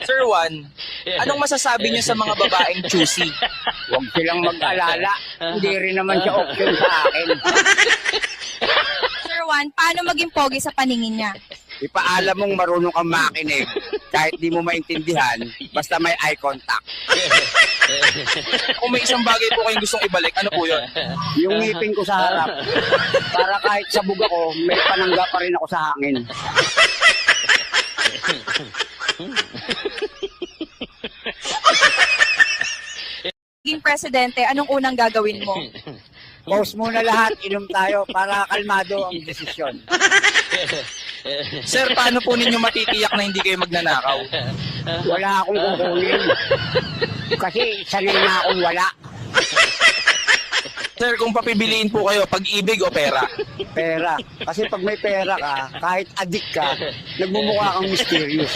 Sir Juan, anong masasabi niyo sa mga babaeng choosy? Huwag silang mag-alala. Hindi rin naman siya option sa akin. Sir Juan, paano maging pogi sa paningin niya? Ipaalam mong marunong kang makinig kahit di mo maintindihan, basta may eye contact. Kung may isang bagay po kayong gustong ibalik, ano po yun? Yung ngipin ko sa harap, para kahit sabog ako, may panangga pa rin ako sa hangin. Maging presidente, anong unang gagawin mo? Pause muna lahat, inom tayo para kalmado ang desisyon. Sir, paano po ninyo matitiyak na hindi kayo magnanakaw? Wala akong kukunin. Kasi sanay na akong wala. Sir, kung papibiliin po kayo, pag-ibig o pera? Pera. Kasi pag may pera ka, kahit adik ka, nagmumukha kang mysterious.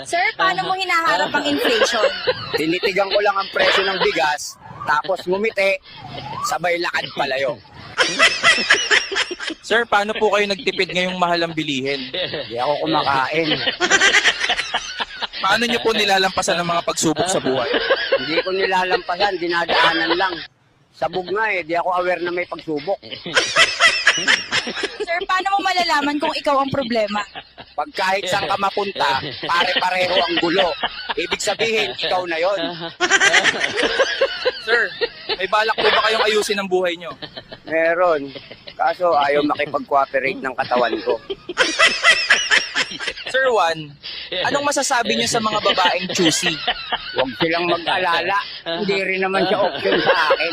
Sir, paano mo hinaharap ang inflation? Tinitigan ko lang ang presyo ng bigas, tapos ngumiti, sabay lakad palayo. Sir, paano po kayo nagtipid ngayong mahal ang bilihin? Hindi ako kumakain. Paano niyo po nilalampasan ang mga pagsubok sa buhay? Hindi ko nilalampasan, dinadaanan lang. Sabog nga di ako aware na may pagsubok. Sir, paano mo malalaman kung ikaw ang problema? Pag kahit saan ka mapunta, pare-pareho ang gulo. Ibig sabihin, ikaw na yon. Sir, may balak po ba kayong ayusin ang buhay niyo? Meron. Kaso ayaw makipag-cooperate ng katawan ko. Sir Juan, anong masasabi niyo sa mga babaeng choosy? Huwag silang mag-alala. Hindi rin naman siya option sa akin.